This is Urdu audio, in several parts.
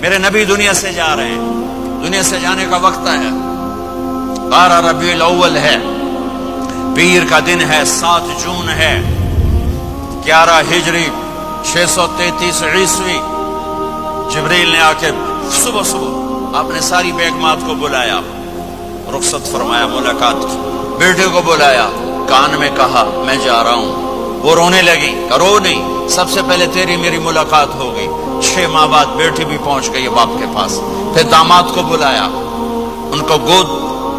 میرے نبی دنیا سے جا رہے ہیں، دنیا سے جانے کا وقت ہے، 12 ربیع الاول ہے، پیر کا دن ہے، 7 جون ہے، 11 ہجری 633 عیسوی۔ جبریل نے آ کے صبح صبح آپ نے ساری بیگمات کو بلایا، رخصت فرمایا، ملاقات کی، بیٹے کو بلایا، کان میں کہا میں جا رہا ہوں۔ وہ رونے لگی، رو نہیں، سب سے پہلے تیری میری ملاقات ہو گئی۔ 6 ماہ بعد بیٹی بھی پہنچ گئی باپ کے پاس۔ پھر داماد کو بلایا، ان کو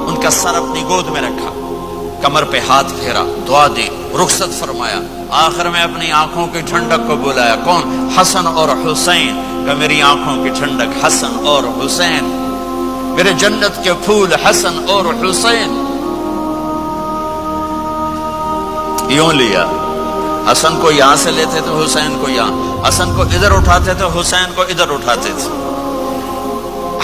ان کا سر اپنی گود میں رکھا، کمر پہ ہاتھ پھیرا، دعا دی، رخصت فرمایا۔ آخر میں اپنی آنکھوں کی ٹھنڈک کو بلایا، کون؟ حسن اور حسین، کہ میری آنکھوں کی ٹھنڈک حسن اور حسین، میرے جنت کے پھول حسن اور حسین۔ یوں لیا، حسن کو یہاں سے لیتے تھے، حسین کو یہاں، حسن کو ادھر اٹھاتے تھے، حسین کو ادھر اٹھاتے تھے۔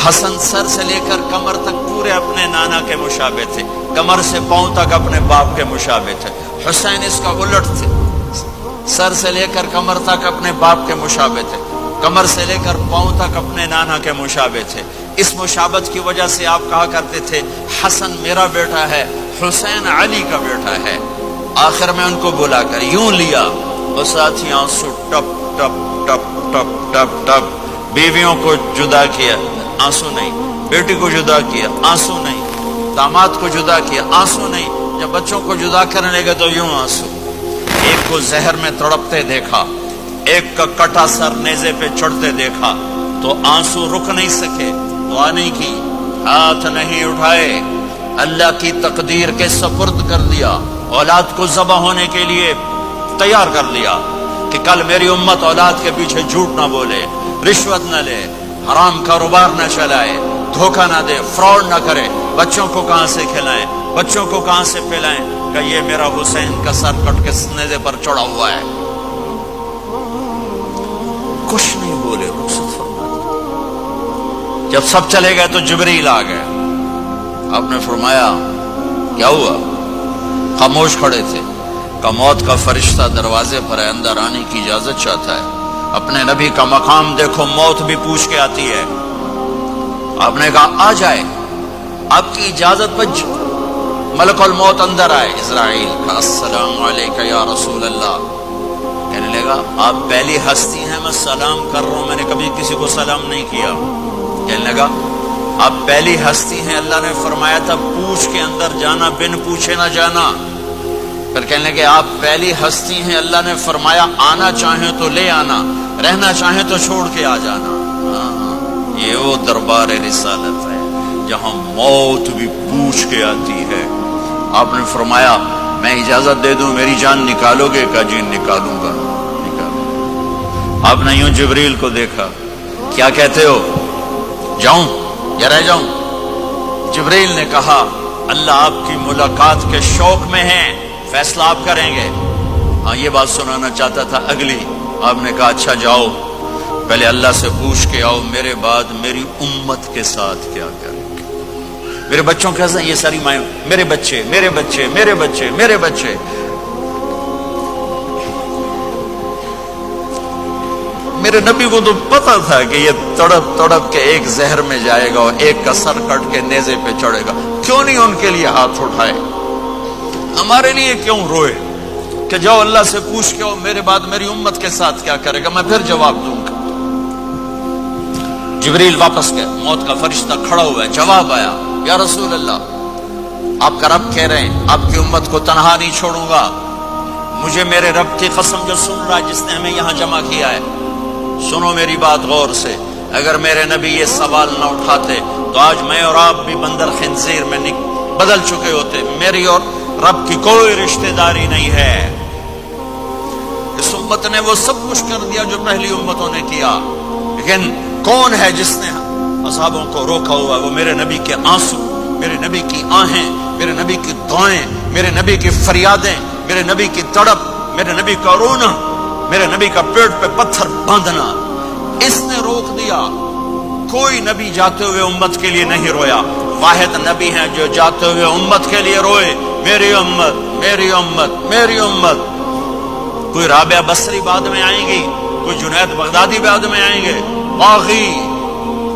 حسن سر سے لے کر کمر تک پورے اپنے نانا کے مشابہ تھے، کمر سے پاؤں تک اپنے باپ کے مشابہ تھے۔ حسین اس کا الٹ تھے، سر سے لے کر کمر تک اپنے باپ کے مشابہ تھے، کمر سے لے کر پاؤں تک اپنے نانا کے مشابہ تھے۔ اس مشابہت کی وجہ سے آپ کہا کرتے تھے حسن میرا بیٹا ہے، حسین علی کا بیٹا ہے۔ آخر میں ان کو بلا کر یوں لیا، اور ساتھ ہی آنسو ٹپ ٹپ ٹپ ٹپ ٹپ ٹپ۔ بیویوں کو جدا کیا، آنسو نہیں، بیٹی کو جدا کیا، آنسو نہیں، داماد کو جدا کیا، آنسو نہیں، جب بچوں کو جدا کرنے لگے تو یوں آنسو۔ ایک کو زہر میں تڑپتے دیکھا، ایک کا کٹا سر نیزے پہ چڑھتے دیکھا تو آنسو رک نہیں سکے، دعا نہیں کی، ہاتھ نہیں اٹھائے، اللہ کی تقدیر کے سپرد کر دیا، اولاد کو ذبح ہونے کے لیے تیار کر لیا کہ کل میری امت اولاد کے پیچھے جھوٹ نہ بولے، رشوت نہ لے، حرام کاروبار نہ چلائے، دھوکہ نہ دے، فراڈ نہ کرے، بچوں کو کہاں سے کھلائیں، بچوں کو کہاں سے پلائیں، کہ یہ میرا حسین کا سر کٹ کے نیزے پر چڑھا ہوا ہے۔ کچھ نہیں بولے، رخصت فرما دی۔ جب سب چلے گئے تو جبریل آ گئے، آپ نے فرمایا کیا ہوا؟ خاموش کھڑے تھے، کہ موت کا فرشتہ دروازے پر ہے، اندر آنے کی اجازت چاہتا ہے۔ اپنے نبی کا مقام دیکھو، موت بھی پوچھ کے آتی ہے۔ آپ نے کہا آ جائے، آپ کی اجازت پر ملک الموت اندر آئے۔ اسرائیل کا السلام علیکہ یا رسول اللہ، کہنے لگا آپ پہلی ہستی ہیں، میں سلام کر رہا ہوں، میں نے کبھی کسی کو سلام نہیں کیا۔ کہنے لگا آپ پہلی ہستی ہیں، اللہ نے فرمایا تھا پوچھ کے اندر جانا، بن پوچھے نہ جانا۔ پھر کہنے لگے آپ پہلی ہستی ہیں، اللہ نے فرمایا آنا چاہیں تو لے آنا، رہنا چاہیں تو چھوڑ کے آ جانا۔ یہ وہ دربار رسالت ہے جہاں موت بھی پوچھ کے آتی ہے۔ آپ نے فرمایا میں اجازت دے دوں میری جان نکالو گے؟ کہ جی نکالوں گا، نکالوں۔ آپ نے یوں جبریل کو دیکھا، کیا کہتے ہو، جاؤں یا رہ جاؤں؟ جبریل نے کہا اللہ آپ کی ملاقات کے شوق میں ہیں، فیصلہ آپ کریں گے۔ ہاں یہ بات سنانا چاہتا تھا اگلی۔ آپ نے کہا اچھا جاؤ، پہلے اللہ سے پوچھ کے آؤ میرے بعد میری امت کے ساتھ کیا کریں گے، میرے بچوں کے ساتھ۔ یہ ساری مائیں، میرے بچے میرے بچے میرے بچے میرے بچے۔ میرے نبی کو تو پتا تھا کہ یہ تڑپ تڑپ کے ایک زہر میں جائے گا اور ایک کا سر کٹ کے نیزے پہ چڑھے گا، کیوں نہیں ان کے لیے ہاتھ اٹھائے؟ ہمارے لیے کیوں روئے کہ جاؤ اللہ سے پوچھ کے میرے بعد میری امت کے ساتھ کیا کرے گا، میں پھر جواب دوں گا۔ جبریل واپس گئے، موت کا فرشتہ کھڑا ہوا ہے، جواب آیا یا رسول اللہ آپ کا رب کہہ رہے ہیں آپ کی امت کو تنہا نہیں چھوڑوں گا، مجھے میرے رب کی قسم جو سن رہا ہے جس نے ہمیں یہاں جمع کیا ہے، سنو میری بات غور سے، اگر میرے نبی یہ سوال نہ اٹھاتے تو آج میں اور آپ بھی بندر خنزیر میں بدل چکے ہوتے۔ میری اور رب کی کوئی رشتہ داری نہیں ہے، اس امت نے وہ سب کچھ کر دیا جو پہلی امتوں نے کیا، لیکن کون ہے جس نے اصحابوں کو روکا ہوا؟ وہ میرے نبی کے آنسو، میرے نبی کی آہیں، میرے نبی کی دعائیں، میرے نبی کی فریادیں، میرے نبی کی تڑپ، میرے نبی کا رونا، میرے نبی کا پیٹ پہ پتھر باندھنا، اس نے روک دیا۔ کوئی نبی جاتے ہوئے امت کے لیے نہیں رویا، واحد نبی ہیں جو جاتے ہوئے امت کے لیے روئے، میری امت میری امت میری امت۔ کوئی رابعہ بصری بعد میں آئیں گی، کوئی جنید بغدادی بعد میں آئیں گے، باغی